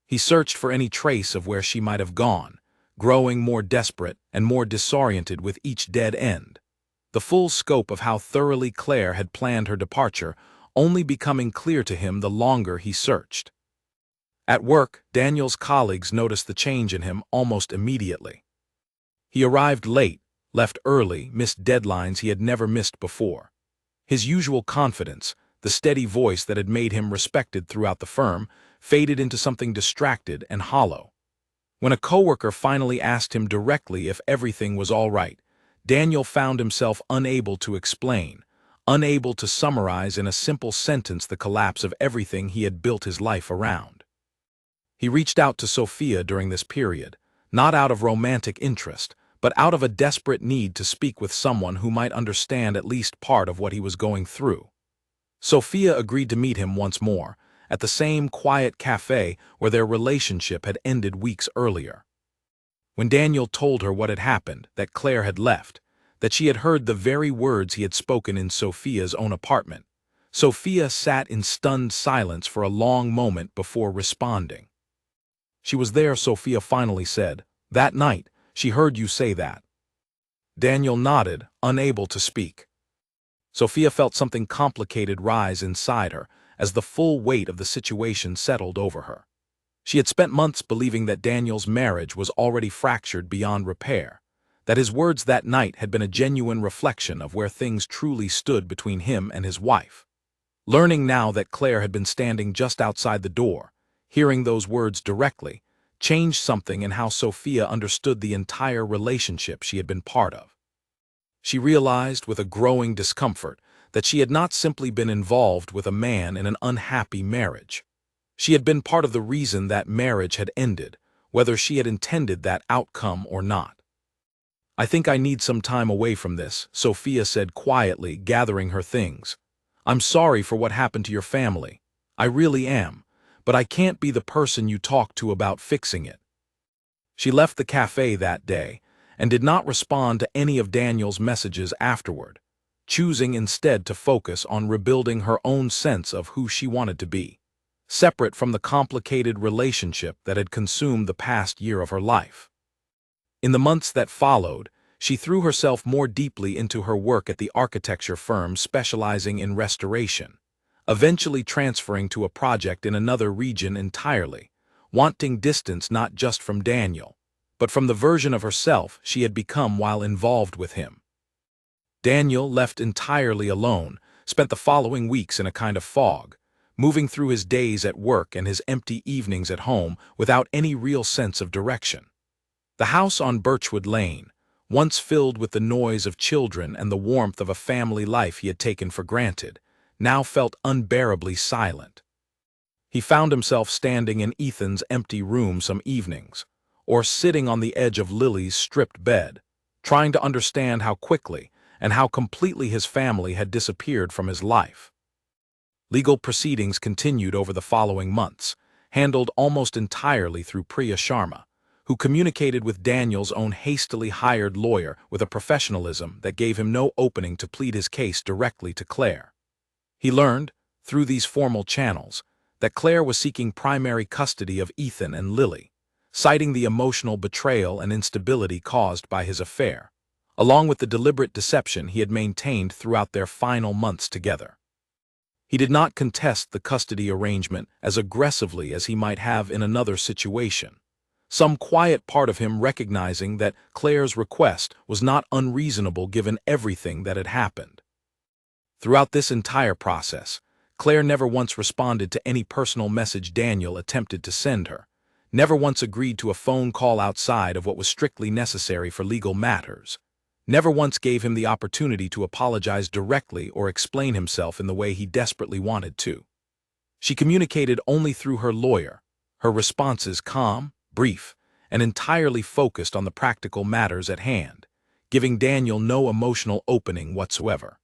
He searched for any trace of where she might have gone, growing more desperate and more disoriented with each dead end. The full scope of how thoroughly Claire had planned her departure only becoming clear to him the longer he searched. At work, Daniel's colleagues noticed the change in him almost immediately. He arrived late, left early, missed deadlines he had never missed before. His usual confidence, the steady voice that had made him respected throughout the firm, faded into something distracted and hollow. When a coworker finally asked him directly if everything was all right, Daniel found himself unable to explain, unable to summarize in a simple sentence the collapse of everything he had built his life around. He reached out to Sophia during this period, not out of romantic interest, but out of a desperate need to speak with someone who might understand at least part of what he was going through. Sophia agreed to meet him once more, at the same quiet cafe where their relationship had ended weeks earlier. When Daniel told her what had happened, that Claire had left, that she had heard the very words he had spoken in Sophia's own apartment, Sophia sat in stunned silence for a long moment before responding. She was there, Sophia finally said. That night, she heard you say that. Daniel nodded, unable to speak. Sophia felt something complicated rise inside her as the full weight of the situation settled over her. She had spent months believing that Daniel's marriage was already fractured beyond repair, that his words that night had been a genuine reflection of where things truly stood between him and his wife. Learning now that Claire had been standing just outside the door, hearing those words directly, changed something in how Sophia understood the entire relationship she had been part of. She realized with a growing discomfort that she had not simply been involved with a man in an unhappy marriage. She had been part of the reason that marriage had ended, whether she had intended that outcome or not. "I think I need some time away from this," Sophia said quietly, gathering her things. "I'm sorry for what happened to your family. I really am, but I can't be the person you talk to about fixing it." She left the cafe that day and did not respond to any of Daniel's messages afterward, choosing instead to focus on rebuilding her own sense of who she wanted to be, separate from the complicated relationship that had consumed the past year of her life. In the months that followed, she threw herself more deeply into her work at the architecture firm specializing in restoration, eventually transferring to a project in another region entirely, wanting distance not just from Daniel, but from the version of herself she had become while involved with him. Daniel, left entirely alone, spent the following weeks in a kind of fog, moving through his days at work and his empty evenings at home without any real sense of direction. The house on Birchwood Lane, once filled with the noise of children and the warmth of a family life he had taken for granted, now felt unbearably silent. He found himself standing in Ethan's empty room some evenings, or sitting on the edge of Lily's stripped bed, trying to understand how quickly and how completely his family had disappeared from his life. Legal proceedings continued over the following months, handled almost entirely through Priya Sharma, who communicated with Daniel's own hastily hired lawyer with a professionalism that gave him no opening to plead his case directly to Claire. He learned, through these formal channels, that Claire was seeking primary custody of Ethan and Lily, citing the emotional betrayal and instability caused by his affair, along with the deliberate deception he had maintained throughout their final months together. He did not contest the custody arrangement as aggressively as he might have in another situation, some quiet part of him recognizing that Claire's request was not unreasonable given everything that had happened. Throughout this entire process, Claire never once responded to any personal message Daniel attempted to send her, never once agreed to a phone call outside of what was strictly necessary for legal matters, never once gave him the opportunity to apologize directly or explain himself in the way he desperately wanted to. She communicated only through her lawyer, her responses calm, brief, and entirely focused on the practical matters at hand, giving Daniel no emotional opening whatsoever.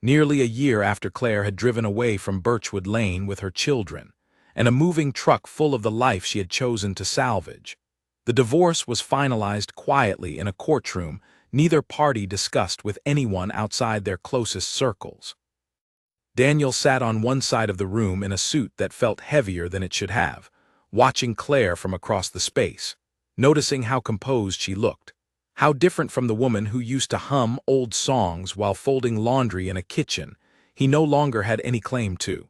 Nearly a year after Claire had driven away from Birchwood Lane with her children, and a moving truck full of the life she had chosen to salvage, the divorce was finalized quietly in a courtroom neither party discussed with anyone outside their closest circles. Daniel sat on one side of the room in a suit that felt heavier than it should have, watching Claire from across the space, noticing how composed she looked, how different from the woman who used to hum old songs while folding laundry in a kitchen he no longer had any claim to.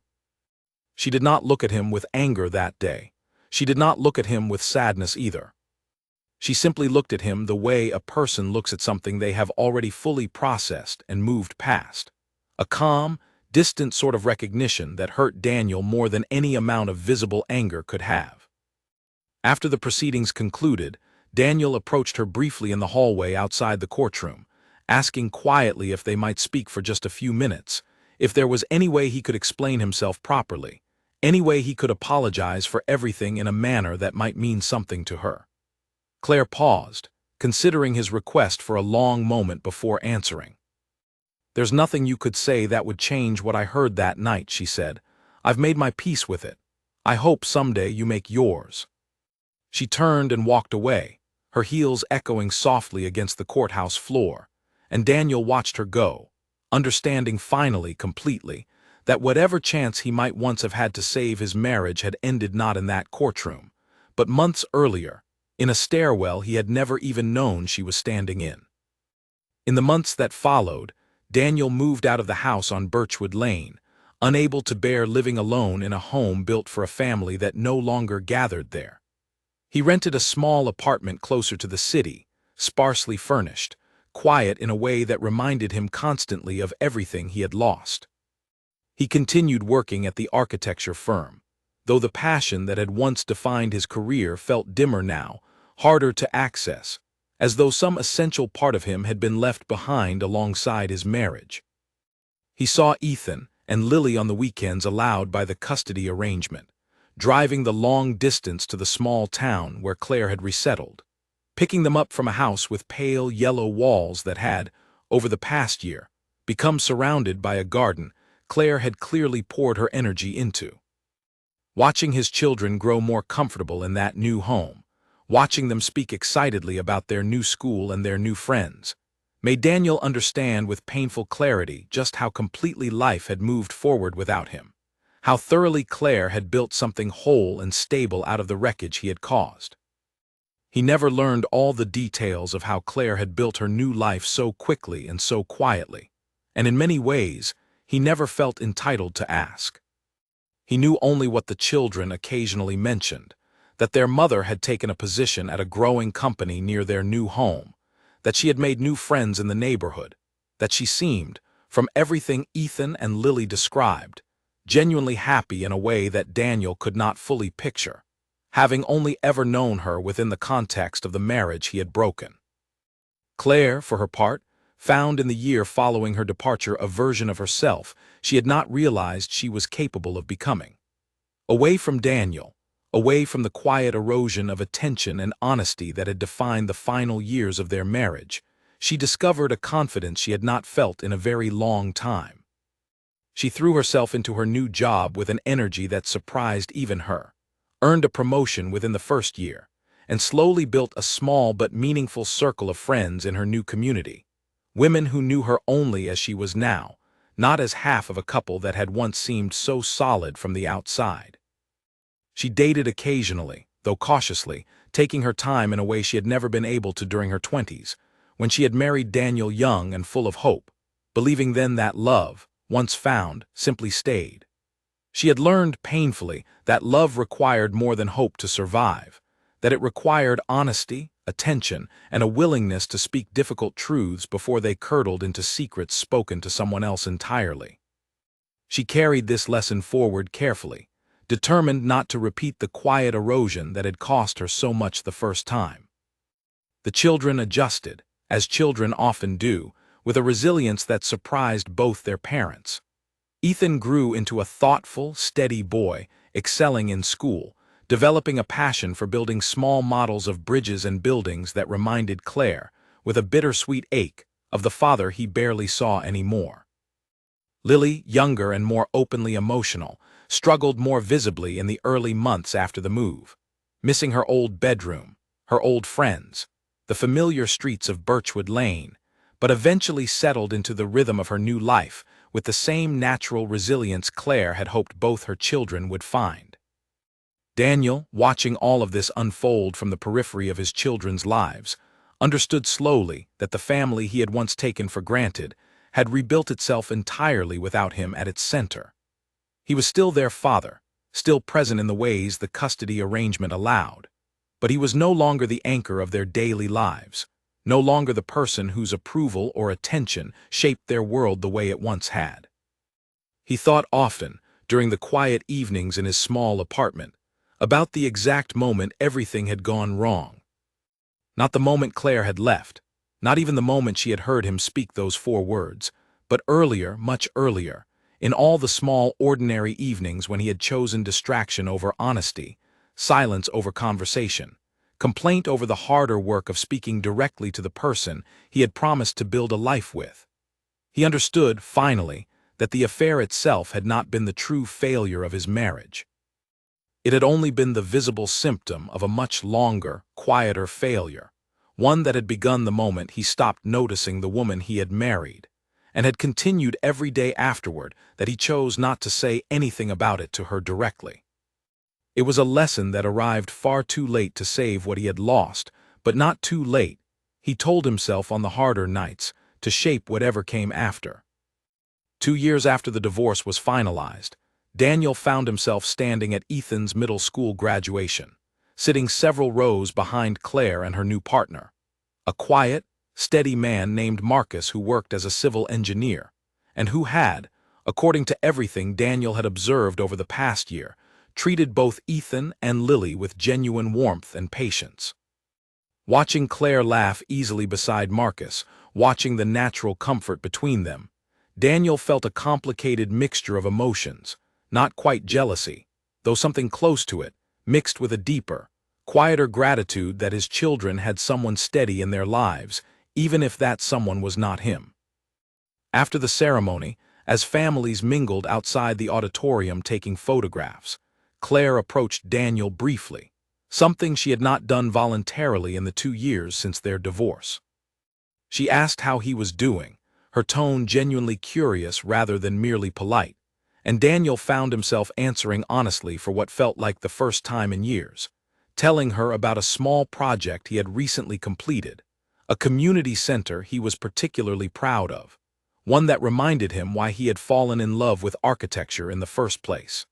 She did not look at him with anger that day. She did not look at him with sadness either. She simply looked at him the way a person looks at something they have already fully processed and moved past. A calm, distant sort of recognition that hurt Daniel more than any amount of visible anger could have. After the proceedings concluded, Daniel approached her briefly in the hallway outside the courtroom, asking quietly if they might speak for just a few minutes, if there was any way he could explain himself properly, any way he could apologize for everything in a manner that might mean something to her. Claire paused, considering his request for a long moment before answering. "There's nothing you could say that would change what I heard that night," she said. "I've made my peace with it. I hope someday you make yours." She turned and walked away, her heels echoing softly against the courthouse floor, and Daniel watched her go, understanding finally, completely, that whatever chance he might once have had to save his marriage had ended not in that courtroom, but months earlier, in a stairwell he had never even known she was standing in. In the months that followed, Daniel moved out of the house on Birchwood Lane, unable to bear living alone in a home built for a family that no longer gathered there. He rented a small apartment closer to the city, sparsely furnished, quiet in a way that reminded him constantly of everything he had lost. He continued working at the architecture firm, though the passion that had once defined his career felt dimmer now, harder to access, as though some essential part of him had been left behind alongside his marriage. He saw Ethan and Lily on the weekends allowed by the custody arrangement, driving the long distance to the small town where Claire had resettled, picking them up from a house with pale yellow walls that had, over the past year, become surrounded by a garden Claire had clearly poured her energy into. Watching his children grow more comfortable in that new home, watching them speak excitedly about their new school and their new friends, made Daniel understand with painful clarity just how completely life had moved forward without him, how thoroughly Claire had built something whole and stable out of the wreckage he had caused. He never learned all the details of how Claire had built her new life so quickly and so quietly, and in many ways, he never felt entitled to ask. He knew only what the children occasionally mentioned, that their mother had taken a position at a growing company near their new home, that she had made new friends in the neighborhood, that she seemed, from everything Ethan and Lily described, genuinely happy in a way that Daniel could not fully picture, having only ever known her within the context of the marriage he had broken. Claire, for her part, found in the year following her departure a version of herself she had not realized she was capable of becoming. Away from Daniel, away from the quiet erosion of attention and honesty that had defined the final years of their marriage, she discovered a confidence she had not felt in a very long time. She threw herself into her new job with an energy that surprised even her, earned a promotion within the first year, and slowly built a small but meaningful circle of friends in her new community, women who knew her only as she was now, not as half of a couple that had once seemed so solid from the outside. She dated occasionally, though cautiously, taking her time in a way she had never been able to during her 20s, when she had married Daniel young and full of hope, believing then that love, once found, simply stayed. She had learned painfully that love required more than hope to survive, that it required honesty, attention, and a willingness to speak difficult truths before they curdled into secrets spoken to someone else entirely. She carried this lesson forward carefully, determined not to repeat the quiet erosion that had cost her so much the first time. The children adjusted, as children often do, with a resilience that surprised both their parents. Ethan grew into a thoughtful, steady boy, excelling in school, developing a passion for building small models of bridges and buildings that reminded Claire, with a bittersweet ache, of the father he barely saw anymore. Lily, younger and more openly emotional, struggled more visibly in the early months after the move, missing her old bedroom, her old friends, the familiar streets of Birchwood Lane, but eventually settled into the rhythm of her new life with the same natural resilience Claire had hoped both her children would find. Daniel, watching all of this unfold from the periphery of his children's lives, understood slowly that the family he had once taken for granted had rebuilt itself entirely without him at its center. He was still their father, still present in the ways the custody arrangement allowed, but he was no longer the anchor of their daily lives, no longer the person whose approval or attention shaped their world the way it once had. He thought often, during the quiet evenings in his small apartment, about the exact moment everything had gone wrong. Not the moment Claire had left, not even the moment she had heard him speak those 4 words, but earlier, much earlier, in all the small, ordinary evenings when he had chosen distraction over honesty, silence over conversation, complaint over the harder work of speaking directly to the person he had promised to build a life with. He understood, finally, that the affair itself had not been the true failure of his marriage. It had only been the visible symptom of a much longer, quieter failure, one that had begun the moment he stopped noticing the woman he had married, and had continued every day afterward that he chose not to say anything about it to her directly. It was a lesson that arrived far too late to save what he had lost, but not too late, he told himself on the harder nights, to shape whatever came after. 2 years after the divorce was finalized, Daniel found himself standing at Ethan's middle school graduation, sitting several rows behind Claire and her new partner, a quiet, steady man named Marcus who worked as a civil engineer, and who had, according to everything Daniel had observed over the past year, treated both Ethan and Lily with genuine warmth and patience. Watching Claire laugh easily beside Marcus, watching the natural comfort between them, Daniel felt a complicated mixture of emotions, not quite jealousy, though something close to it, mixed with a deeper, quieter gratitude that his children had someone steady in their lives, even if that someone was not him. After the ceremony, as families mingled outside the auditorium taking photographs, Claire approached Daniel briefly, something she had not done voluntarily in the 2 years since their divorce. She asked how he was doing, her tone genuinely curious rather than merely polite, and Daniel found himself answering honestly for what felt like the first time in years, telling her about a small project he had recently completed, a community center he was particularly proud of, one that reminded him why he had fallen in love with architecture in the first place.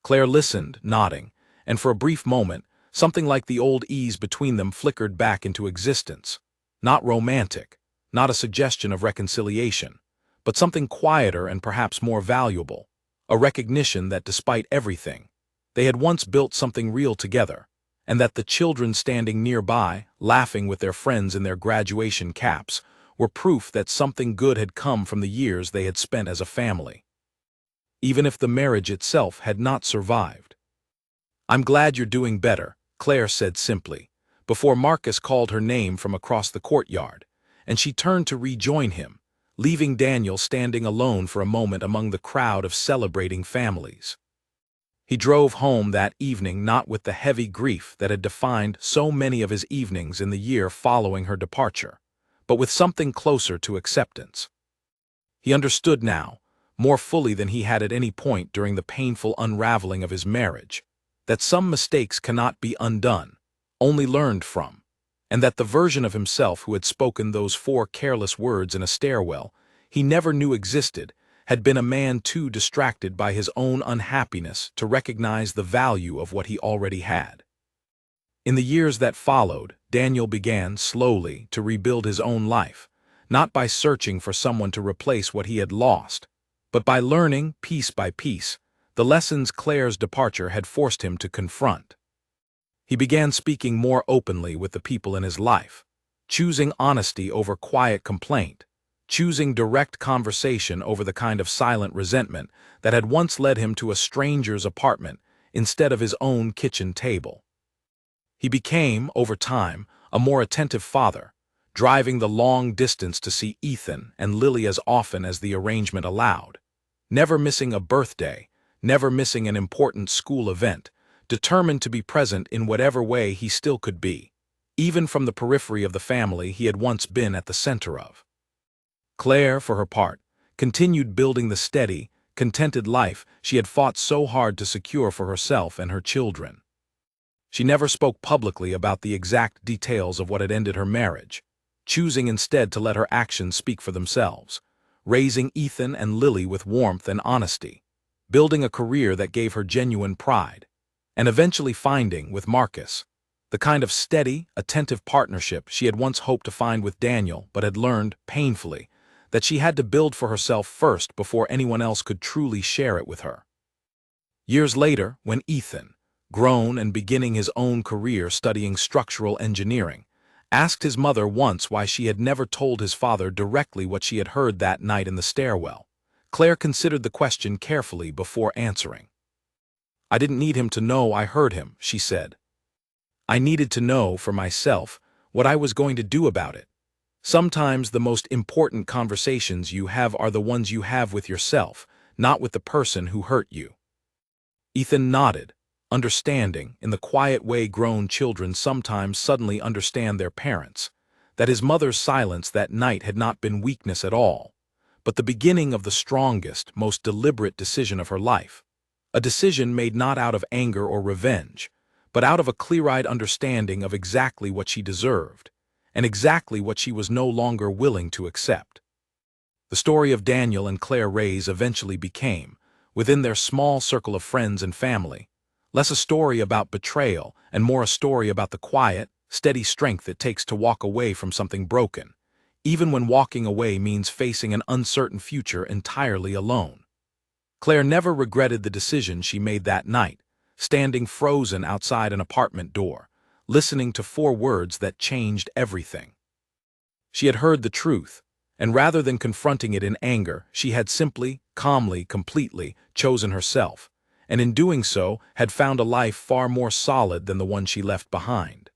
Claire listened, nodding, and for a brief moment, something like the old ease between them flickered back into existence. Not romantic, not a suggestion of reconciliation, but something quieter and perhaps more valuable, a recognition that despite everything, they had once built something real together, and that the children standing nearby, laughing with their friends in their graduation caps, were proof that something good had come from the years they had spent as a family. Even if the marriage itself had not survived. "I'm glad you're doing better," Claire said simply, before Marcus called her name from across the courtyard, and she turned to rejoin him, leaving Daniel standing alone for a moment among the crowd of celebrating families. He drove home that evening not with the heavy grief that had defined so many of his evenings in the year following her departure, but with something closer to acceptance. He understood now, more fully than he had at any point during the painful unraveling of his marriage, that some mistakes cannot be undone, only learned from, and that the version of himself who had spoken those 4 careless words in a stairwell he never knew existed had been a man too distracted by his own unhappiness to recognize the value of what he already had. In the years that followed, Daniel began, slowly, to rebuild his own life, not by searching for someone to replace what he had lost, but by learning, piece by piece, the lessons Claire's departure had forced him to confront. He began speaking more openly with the people in his life, choosing honesty over quiet complaint, choosing direct conversation over the kind of silent resentment that had once led him to a stranger's apartment instead of his own kitchen table. He became, over time, a more attentive father, driving the long distance to see Ethan and Lily as often as the arrangement allowed, never missing a birthday, never missing an important school event, determined to be present in whatever way he still could be, even from the periphery of the family he had once been at the center of. Claire, for her part, continued building the steady, contented life she had fought so hard to secure for herself and her children. She never spoke publicly about the exact details of what had ended her marriage, choosing instead to let her actions speak for themselves, raising Ethan and Lily with warmth and honesty, building a career that gave her genuine pride, and eventually finding, with Marcus, the kind of steady, attentive partnership she had once hoped to find with Daniel but had learned, painfully, that she had to build for herself first before anyone else could truly share it with her. Years later, when Ethan, grown and beginning his own career studying structural engineering, asked his mother once why she had never told his father directly what she had heard that night in the stairwell, Claire considered the question carefully before answering. "I didn't need him to know I heard him," she said. "I needed to know, for myself, what I was going to do about it. Sometimes the most important conversations you have are the ones you have with yourself, not with the person who hurt you." Ethan nodded, understanding, in the quiet way grown children sometimes suddenly understand their parents, that his mother's silence that night had not been weakness at all, but the beginning of the strongest, most deliberate decision of her life, a decision made not out of anger or revenge, but out of a clear-eyed understanding of exactly what she deserved, and exactly what she was no longer willing to accept. The story of Daniel and Claire Reyes eventually became, within their small circle of friends and family, less a story about betrayal and more a story about the quiet, steady strength it takes to walk away from something broken, even when walking away means facing an uncertain future entirely alone. Claire never regretted the decision she made that night, standing frozen outside an apartment door, listening to 4 words that changed everything. She had heard the truth, and rather than confronting it in anger, she had simply, calmly, completely chosen herself, and in doing so had found a life far more solid than the one she left behind.